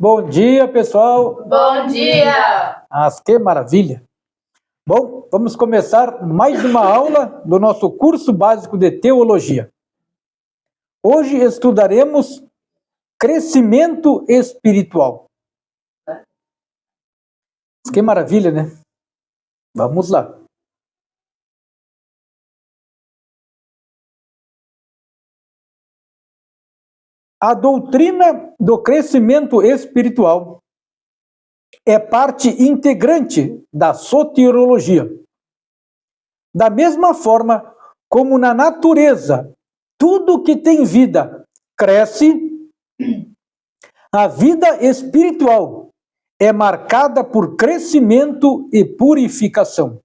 Bom dia, pessoal! Bom dia! Que maravilha! Bom, vamos começar mais uma aula do nosso curso básico de teologia. Hoje estudaremos crescimento espiritual. Que maravilha, né? Vamos lá. A doutrina do crescimento espiritual é parte integrante da soteriologia. Da mesma forma como na natureza, tudo que tem vida cresce, a vida espiritual é marcada por crescimento e purificação.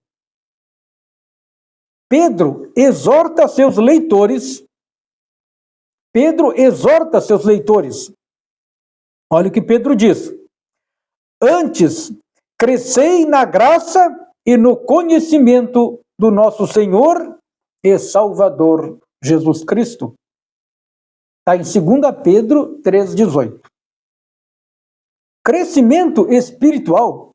Pedro exorta seus leitores. Olha o que Pedro diz. Antes, crescei na graça e no conhecimento do nosso Senhor e Salvador Jesus Cristo. Está em 2 Pedro 3,18. Crescimento espiritual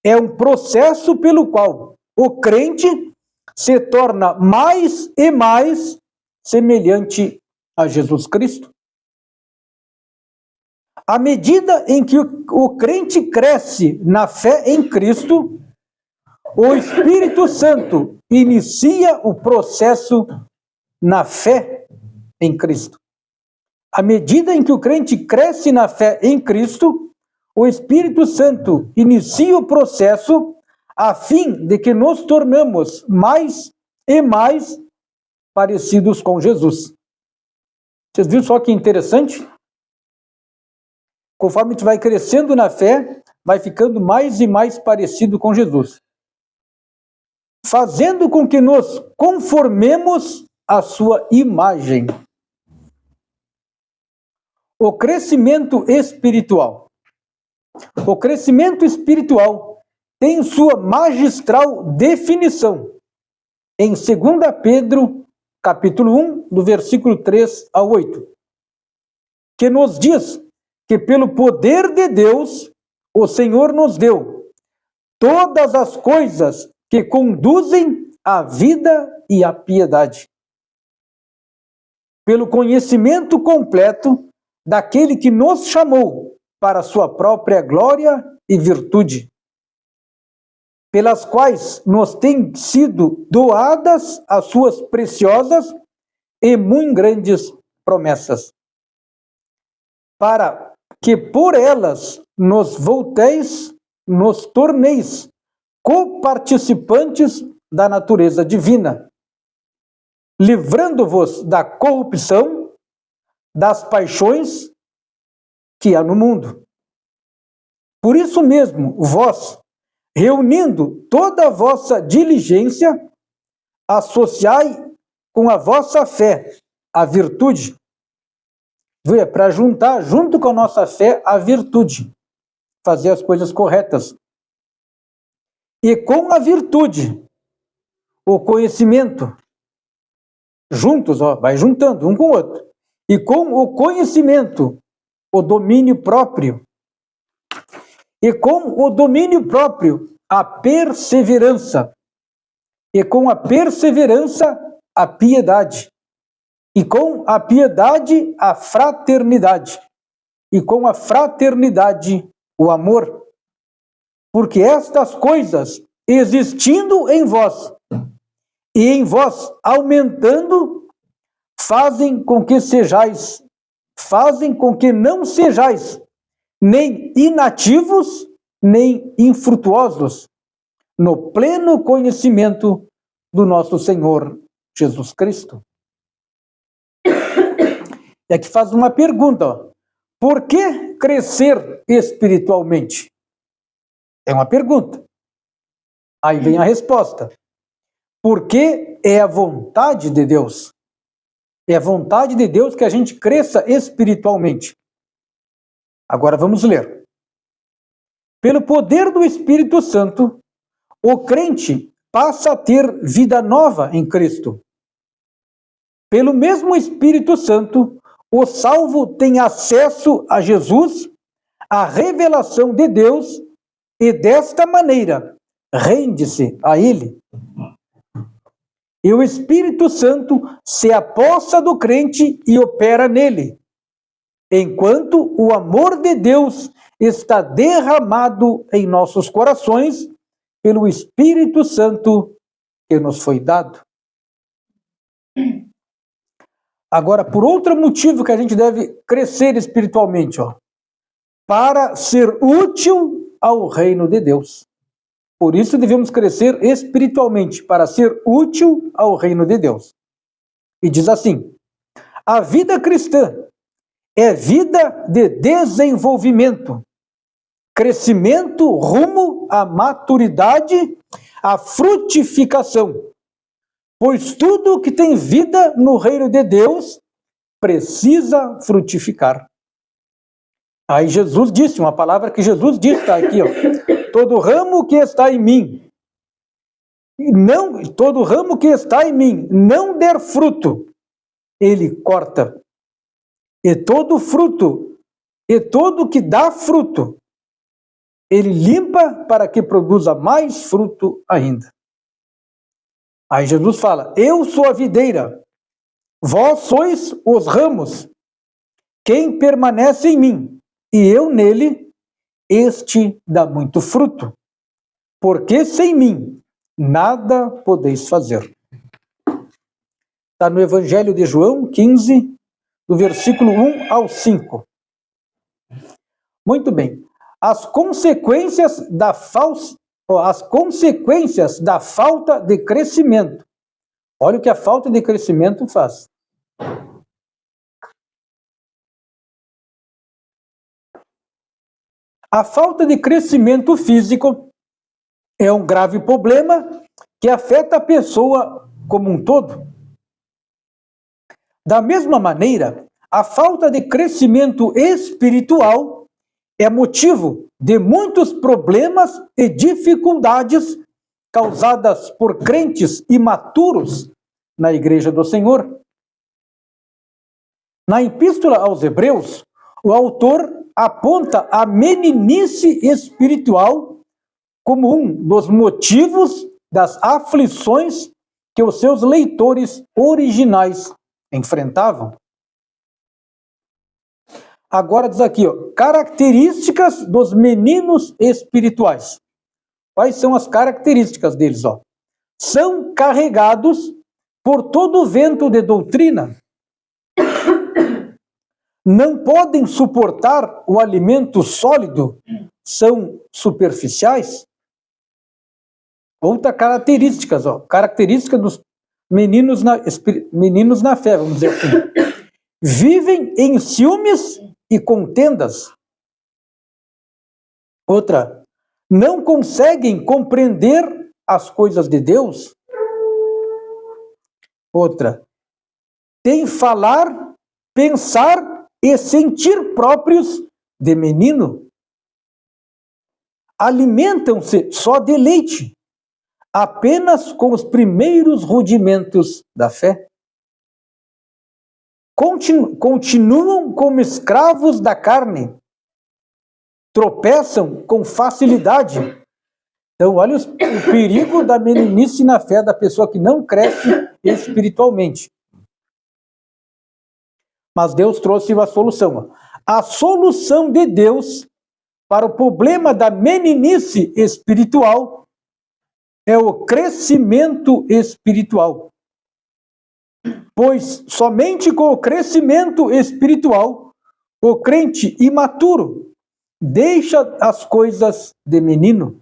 é um processo pelo qual o crente se torna mais e mais semelhante a Jesus Cristo. À medida em que o crente cresce na fé em Cristo, o Espírito Santo inicia o processo na fé em Cristo. À medida em que o crente cresce na fé em Cristo, o Espírito Santo inicia o processo a fim de que nos tornamos mais e mais parecidos com Jesus. Vocês viram só que interessante? Conforme a gente vai crescendo na fé, vai ficando mais e mais parecido com Jesus, fazendo com que nos conformemos à sua imagem. O crescimento espiritual. O crescimento espiritual tem sua magistral definição em 2 Pedro, capítulo 1, do versículo 3 a 8, que nos diz que pelo poder de Deus, o Senhor nos deu todas as coisas que conduzem à vida e à piedade, pelo conhecimento completo daquele que nos chamou para a sua própria glória e virtude, pelas quais nos têm sido doadas as suas preciosas e muito grandes promessas, para que por elas nos torneis coparticipantes da natureza divina, livrando-vos da corrupção das paixões que há no mundo. Por isso mesmo, vós, reunindo toda a vossa diligência, associai com a vossa fé a virtude. Para juntar, junto com a nossa fé, a virtude. Fazer as coisas corretas. E com a virtude, o conhecimento. Juntos, vai juntando um com o outro. E com o conhecimento, o domínio próprio. E com o domínio próprio, a perseverança. E com a perseverança, a piedade. E com a piedade, a fraternidade. E com a fraternidade, o amor. Porque estas coisas, existindo em vós, e em vós aumentando, fazem com que não sejais nem inativos, nem infrutuosos, no pleno conhecimento do nosso Senhor Jesus Cristo. E aqui faz uma pergunta, por que crescer espiritualmente? É uma pergunta. Aí vem a resposta. Porque é a vontade de Deus. É a vontade de Deus que a gente cresça espiritualmente. Agora vamos ler. Pelo poder do Espírito Santo, o crente passa a ter vida nova em Cristo. Pelo mesmo Espírito Santo, o salvo tem acesso a Jesus a revelação de Deus e desta maneira rende-se a Ele. E o Espírito Santo se apossa do crente e opera nele, enquanto o amor de Deus está derramado em nossos corações pelo Espírito Santo que nos foi dado. Agora, por outro motivo que a gente deve crescer espiritualmente, para ser útil ao reino de Deus. Por isso devemos crescer espiritualmente, para ser útil ao reino de Deus. E diz assim: a vida cristã é vida de desenvolvimento, crescimento rumo à maturidade, à frutificação. Pois tudo que tem vida no reino de Deus precisa frutificar. Aí Jesus disse, uma palavra que Jesus disse, está aqui, todo ramo que está em mim, todo ramo que está em mim não der fruto, ele corta. E todo fruto, e todo que dá fruto, ele limpa para que produza mais fruto ainda. Aí Jesus fala, eu sou a videira, vós sois os ramos, quem permanece em mim, e eu nele, este dá muito fruto, porque sem mim nada podeis fazer. Está no Evangelho de João 15, do versículo 1 ao 5. Muito bem. As consequências da falta de crescimento. Olha o que a falta de crescimento faz. A falta de crescimento físico é um grave problema que afeta a pessoa como um todo. Da mesma maneira, a falta de crescimento espiritual é motivo de muitos problemas e dificuldades causadas por crentes imaturos na Igreja do Senhor. Na Epístola aos Hebreus, o autor aponta a meninice espiritual como um dos motivos das aflições que os seus leitores originais enfrentavam. Agora diz aqui, características dos meninos espirituais. Quais são as características deles? São carregados por todo o vento de doutrina. Não podem suportar o alimento sólido, são superficiais. Outra característica, característica dos meninos na fé, vamos dizer assim. Vivem em ciúmes e contendas. Outra, não conseguem compreender as coisas de Deus. Outra, tem falar, pensar e sentir próprios de menino. Alimentam-se só de leite, apenas com os primeiros rudimentos da fé. Continuam como escravos da carne, tropeçam com facilidade. Então, olha o perigo da meninice na fé, da pessoa que não cresce espiritualmente. Mas Deus trouxe uma solução. A solução de Deus para o problema da meninice espiritual é o crescimento espiritual. Pois somente com o crescimento espiritual, o crente imaturo deixa as coisas de menino.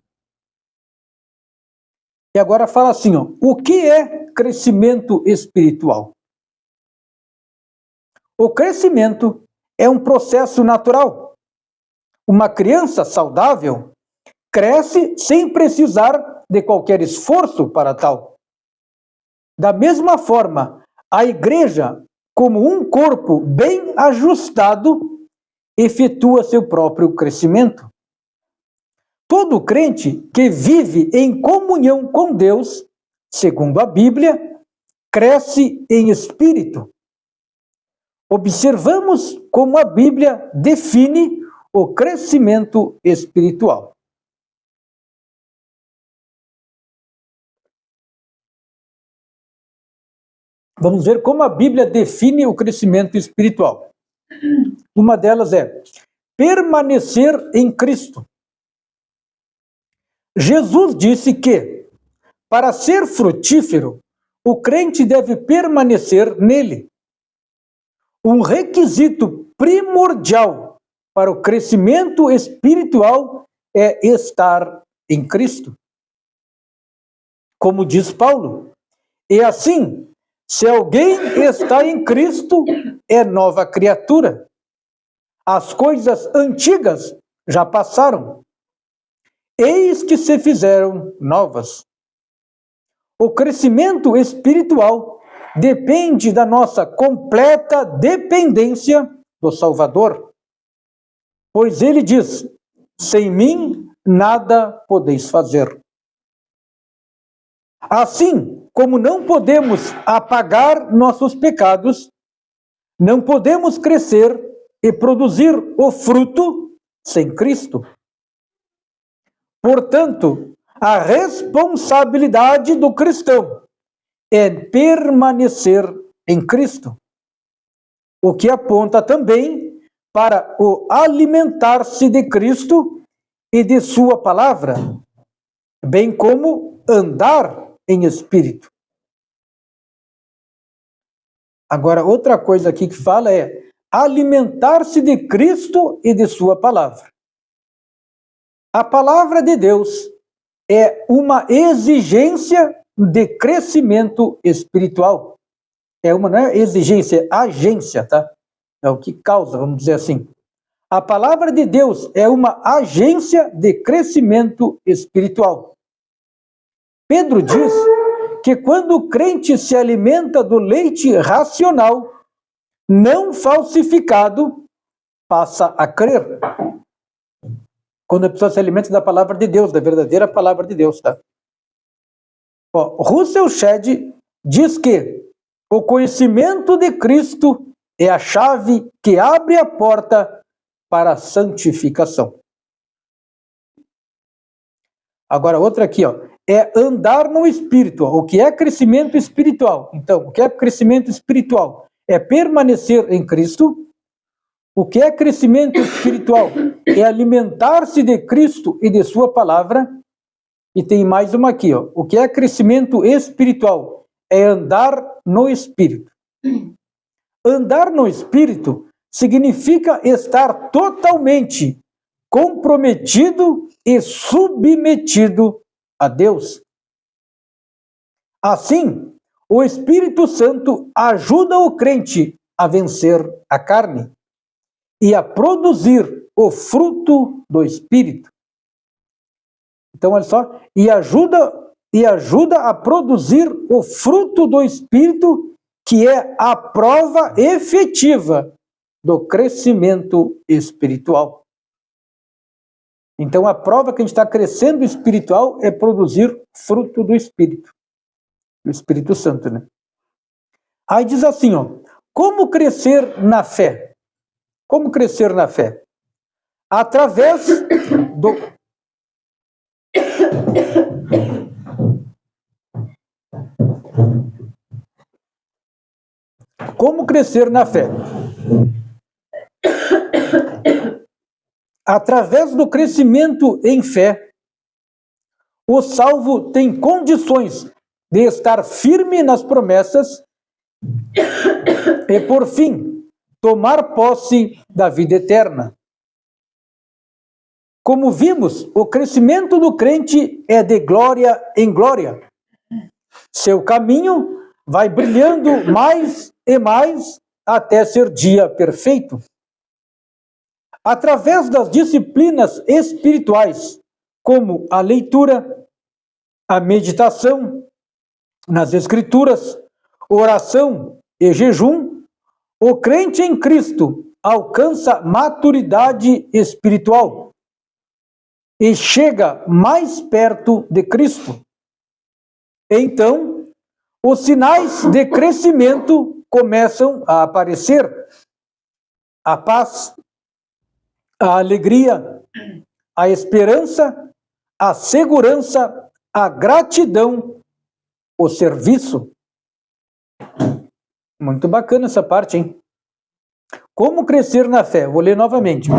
E agora fala assim, o que é crescimento espiritual? O crescimento é um processo natural. Uma criança saudável cresce sem precisar de qualquer esforço para tal. Da mesma forma, a igreja, como um corpo bem ajustado, efetua seu próprio crescimento. Todo crente que vive em comunhão com Deus, segundo a Bíblia, cresce em espírito. Observamos como a Bíblia define o crescimento espiritual. Vamos ver como a Bíblia define o crescimento espiritual. Uma delas é permanecer em Cristo. Jesus disse que, para ser frutífero, o crente deve permanecer nele. Um requisito primordial para o crescimento espiritual é estar em Cristo. Como diz Paulo, e assim, se alguém está em Cristo, é nova criatura. As coisas antigas já passaram, eis que se fizeram novas. O crescimento espiritual depende da nossa completa dependência do Salvador. Pois ele diz, sem mim nada podeis fazer. Assim como não podemos apagar nossos pecados, não podemos crescer e produzir o fruto sem Cristo. Portanto, a responsabilidade do cristão é permanecer em Cristo, o que aponta também para o alimentar-se de Cristo e de sua palavra, bem como andar em espírito. Agora, outra coisa aqui que fala é alimentar-se de Cristo e de sua palavra. A palavra de Deus é uma exigência de crescimento espiritual. Não é exigência, é agência, tá? É o que causa, vamos dizer assim. A palavra de Deus é uma agência de crescimento espiritual. Pedro diz que quando o crente se alimenta do leite racional, não falsificado, passa a crer. Quando a pessoa se alimenta da palavra de Deus, da verdadeira palavra de Deus, tá? Russell Shedd diz que o conhecimento de Cristo é a chave que abre a porta para a santificação. Agora, outra aqui, é andar no Espírito. O que é crescimento espiritual? Então, o que é crescimento espiritual? É permanecer em Cristo. O que é crescimento espiritual? É alimentar-se de Cristo e de sua palavra. E tem mais uma aqui, O que é crescimento espiritual? É andar no Espírito. Andar no Espírito significa estar totalmente comprometido e submetido a Deus. Assim, o Espírito Santo ajuda o crente a vencer a carne e a produzir o fruto do Espírito. Então, olha só, e ajuda a produzir o fruto do Espírito, que é a prova efetiva do crescimento espiritual. Então, a prova que a gente está crescendo espiritual é produzir fruto do Espírito. Do Espírito Santo, né? Aí diz assim, como crescer na fé? Como crescer na fé? Através do... Como crescer na fé? Através do crescimento em fé, o salvo tem condições de estar firme nas promessas e, por fim, tomar posse da vida eterna. Como vimos, o crescimento do crente é de glória em glória. Seu caminho vai brilhando mais e mais até ser dia perfeito. Através das disciplinas espirituais, como a leitura, a meditação nas Escrituras, oração e jejum, o crente em Cristo alcança maturidade espiritual e chega mais perto de Cristo. Então, os sinais de crescimento começam a aparecer. A paz, a alegria, a esperança, a segurança, a gratidão, o serviço. Muito bacana essa parte, hein? Como crescer na fé? Vou ler novamente.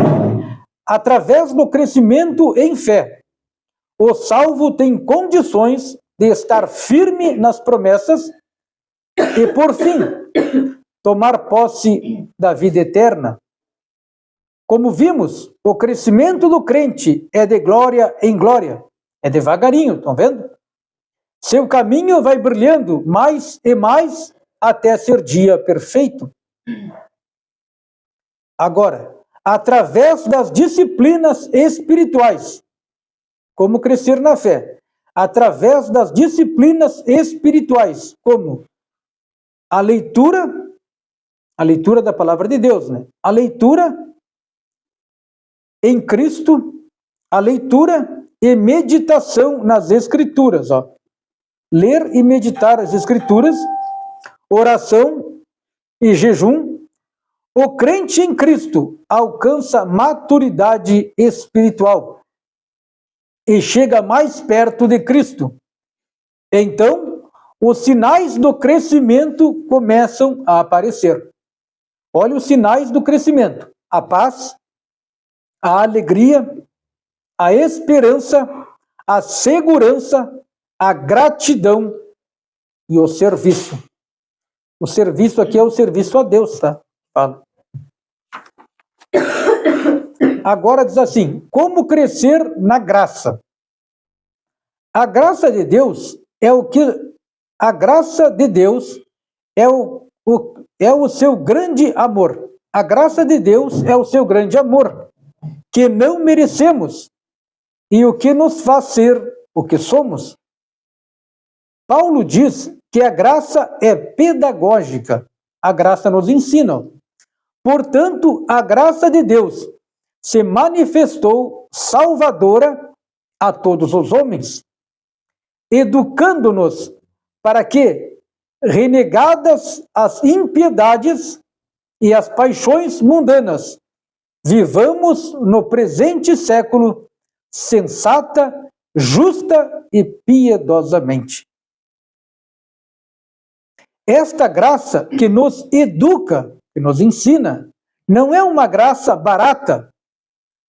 Através do crescimento em fé, o salvo tem condições de estar firme nas promessas e, por fim, tomar posse da vida eterna. Como vimos, o crescimento do crente é de glória em glória. É devagarinho, estão vendo? Seu caminho vai brilhando mais e mais até ser dia perfeito. Agora, através das disciplinas espirituais, como crescer na fé, através das disciplinas espirituais, como a leitura da palavra de Deus, né? A leitura em Cristo, a leitura e meditação nas Escrituras, ó. Ler e meditar as Escrituras, oração e jejum. O crente em Cristo alcança maturidade espiritual e chega mais perto de Cristo. Então, os sinais do crescimento começam a aparecer. Olha os sinais do crescimento: a paz, a alegria, a esperança, a segurança, a gratidão e o serviço. O serviço aqui é o serviço a Deus, tá? Fala. Agora diz assim: como crescer na graça? A graça de Deus é o que a graça de Deus é o seu grande amor. A graça de Deus é o seu grande amor, que não merecemos e o que nos faz ser o que somos. Paulo diz que a graça é pedagógica. A graça nos ensina. Portanto, a graça de Deus se manifestou salvadora a todos os homens, educando-nos para que, renegadas as impiedades e as paixões mundanas, vivamos no presente século sensata, justa e piedosamente. Esta graça que nos educa, que nos ensina, não é uma graça barata,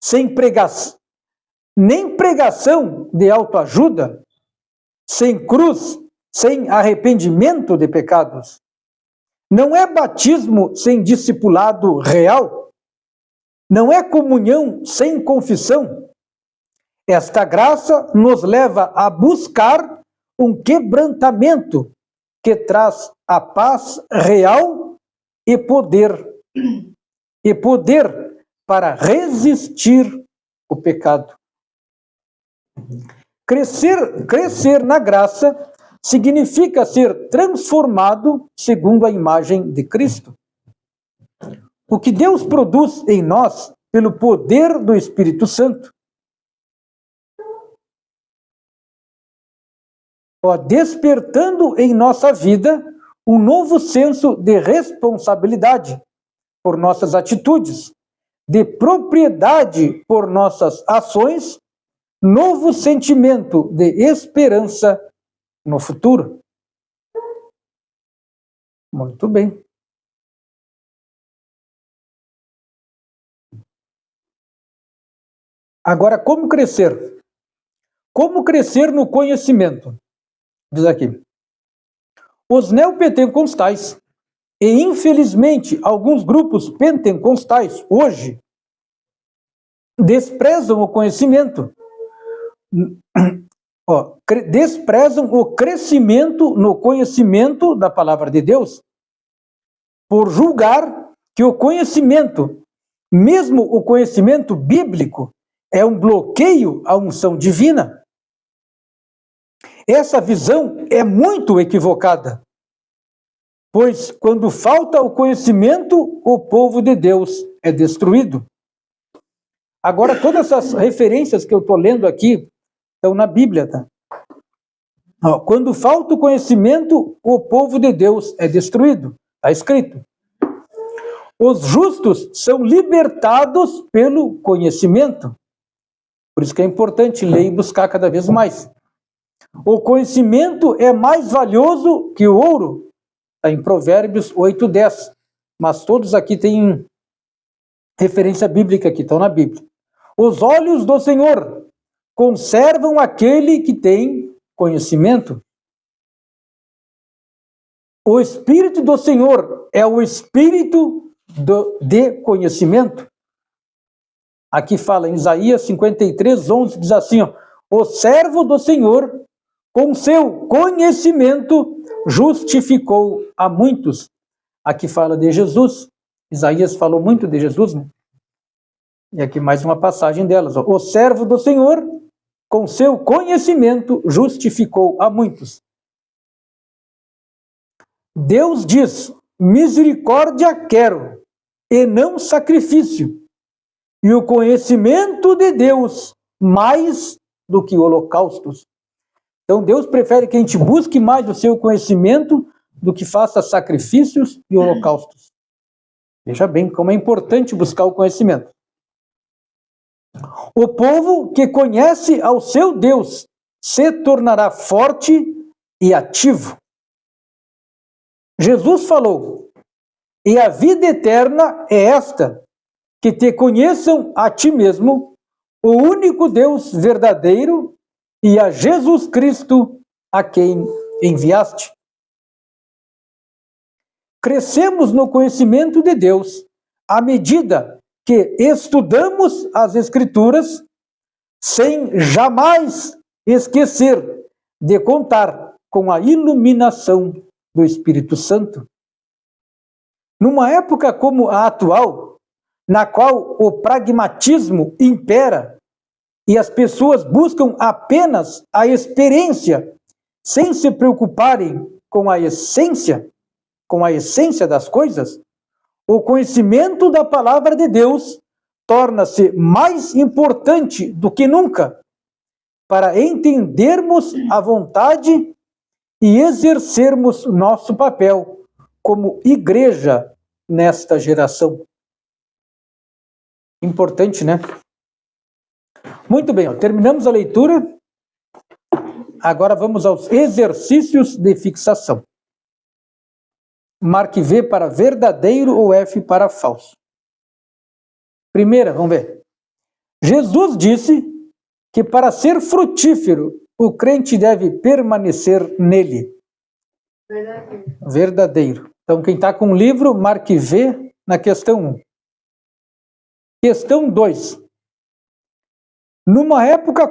sem pregação, nem pregação de autoajuda, sem cruz, sem arrependimento de pecados. Não é batismo sem discipulado real. Não é comunhão sem confissão. Esta graça nos leva a buscar um quebrantamento que traz a paz real e poder para resistir o pecado. Crescer na graça significa ser transformado segundo a imagem de Cristo. O que Deus produz em nós pelo poder do Espírito Santo. Despertando em nossa vida um novo senso de responsabilidade por nossas atitudes, de propriedade por nossas ações, novo sentimento de esperança no futuro. Muito bem. Agora, como crescer? Como crescer no conhecimento? Diz aqui. Os neopentecostais, e infelizmente alguns grupos pentecostais hoje, desprezam o conhecimento. Desprezam o crescimento no conhecimento da palavra de Deus, por julgar que o conhecimento, mesmo o conhecimento bíblico, é um bloqueio à unção divina. Essa visão é muito equivocada, pois quando falta o conhecimento, o povo de Deus é destruído. Agora, todas essas referências que eu estou lendo aqui estão na Bíblia, tá? Quando falta o conhecimento, o povo de Deus é destruído. Está escrito. Os justos são libertados pelo conhecimento. Por isso que é importante ler e buscar cada vez mais. O conhecimento é mais valioso que o ouro. Está em Provérbios 8:10. Mas todos aqui têm referência bíblica, que estão na Bíblia. Os olhos do Senhor conservam aquele que tem conhecimento. O Espírito do Senhor é o Espírito de conhecimento. Aqui fala em Isaías 53:11, diz assim, ó, o servo do Senhor, com seu conhecimento, justificou a muitos. Aqui fala de Jesus. Isaías falou muito de Jesus, né? E aqui mais uma passagem delas. Ó. O servo do Senhor, com seu conhecimento, justificou a muitos. Deus diz, misericórdia quero, e não sacrifício. E o conhecimento de Deus, mais do que holocaustos. Então Deus prefere que a gente busque mais o seu conhecimento do que faça sacrifícios e holocaustos. Veja bem como é importante buscar o conhecimento. O povo que conhece ao seu Deus se tornará forte e ativo. Jesus falou, e a vida eterna é esta, que te conheçam a ti mesmo, o único Deus verdadeiro, e a Jesus Cristo, a quem enviaste. Crescemos no conhecimento de Deus à medida que estudamos as Escrituras, sem jamais esquecer de contar com a iluminação do Espírito Santo. Numa época como a atual, na qual o pragmatismo impera e as pessoas buscam apenas a experiência, sem se preocuparem com a essência das coisas, o conhecimento da palavra de Deus torna-se mais importante do que nunca para entendermos a vontade e exercermos nosso papel como igreja nesta geração. Importante, né? Muito bem, ó, terminamos a leitura. Agora vamos aos exercícios de fixação. Marque V para verdadeiro ou F para falso. Primeira, vamos ver. Jesus disse que para ser frutífero, o crente deve permanecer nele. Verdadeiro. Verdadeiro. Então, quem está com o livro, marque V na questão 1. Questão 2. Numa época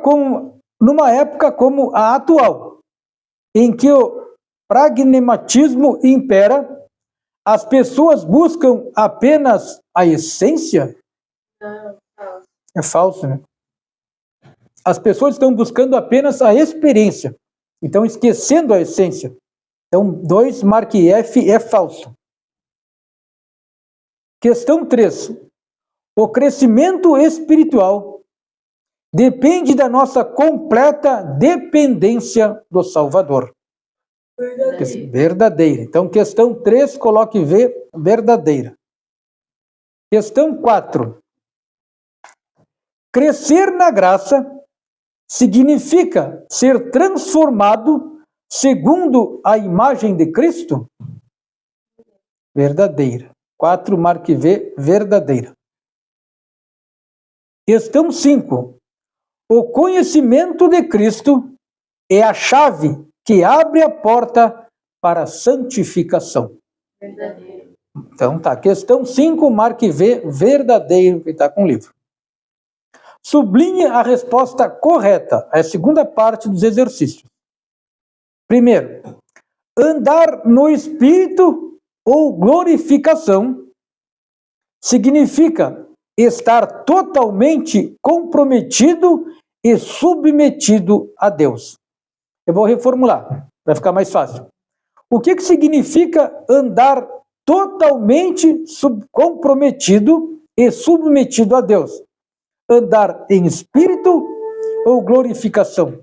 como a atual, em que o pragmatismo impera, as pessoas buscam apenas a essência? Não, falso. É falso, né? As pessoas estão buscando apenas a experiência, então esquecendo a essência. Então, 2, marque F, é falso. Questão 3. O crescimento espiritual depende da nossa completa dependência do Salvador. Verdadeiro. Verdadeira. Então, questão 3, coloque V, verdadeira. Questão 4. Crescer na graça significa ser transformado segundo a imagem de Cristo? Verdadeira. 4, marque V, verdadeira. Questão 5. O conhecimento de Cristo é a chave que abre a porta para a santificação. Verdadeiro. Então tá, questão 5, marque V, verdadeiro, que está com o livro. Sublinhe a resposta correta, é a segunda parte dos exercícios. Primeiro, andar no Espírito ou glorificação significa estar totalmente comprometido e submetido a Deus. Eu vou reformular, vai ficar mais fácil. O que significa andar totalmente comprometido e submetido a Deus? Andar em espírito ou glorificação?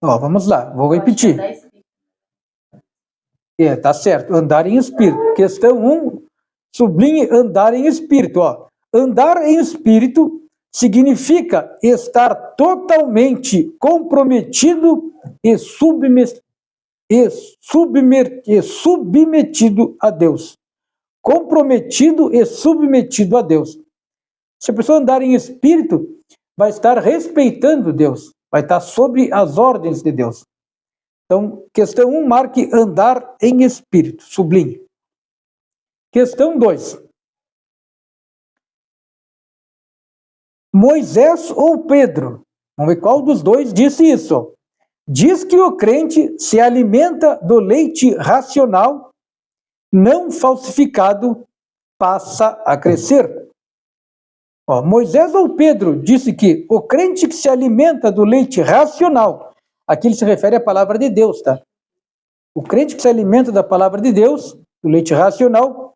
Ó, vamos lá, vou repetir. Tá certo. Andar em espírito. Questão 1, sublinhe andar em espírito. Ó. Andar em espírito significa estar totalmente comprometido e submetido a Deus. Comprometido e submetido a Deus. Se a pessoa andar em espírito, vai estar respeitando Deus, vai estar sob as ordens de Deus. Então, questão 1, marque andar em espírito, sublinhe. Questão 2. Moisés ou Pedro? Vamos ver qual dos dois disse isso. Diz que o crente se alimenta do leite racional, não falsificado, passa a crescer. Ó, Moisés ou Pedro disse que o crente que se alimenta do leite racional, aqui ele se refere à palavra de Deus, tá? O crente que se alimenta da palavra de Deus, do leite racional,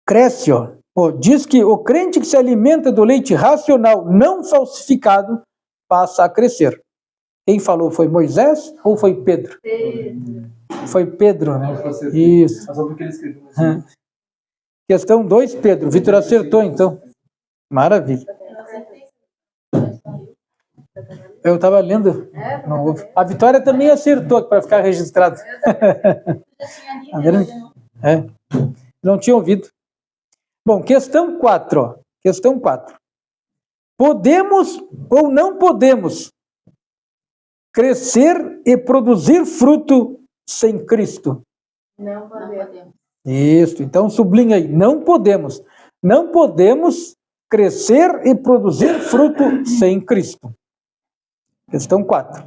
cresce, ó. Diz que o crente que se alimenta do leite racional não falsificado passa a crescer. Quem falou foi Moisés ou foi Pedro? Pedro. Foi Pedro, né? Isso. Questão 2, Pedro. Vitor acertou, então. Maravilha. Eu estava lendo. Não, a Vitória também acertou, para ficar registrado. Não tinha ouvido. Bom, questão 4. Ó. Questão 4. Podemos ou não podemos crescer e produzir fruto sem Cristo? Não podemos. Isso, então sublinha aí, não podemos. Não podemos crescer e produzir fruto sem Cristo. Questão 4.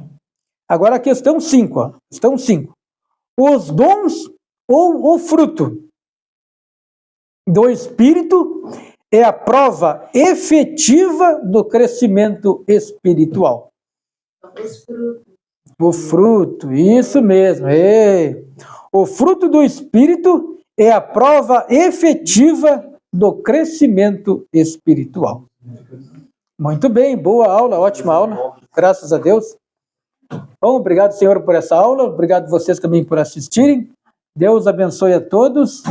Agora a questão 5. Ó. Questão 5. Os dons ou o fruto do Espírito é a prova efetiva do crescimento espiritual. O fruto, isso mesmo. O fruto do Espírito é a prova efetiva do crescimento espiritual. Muito bem, boa aula, ótima aula, graças a Deus. Bom, obrigado, Senhor, por essa aula, obrigado vocês também por assistirem. Deus abençoe a todos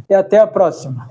e até a próxima.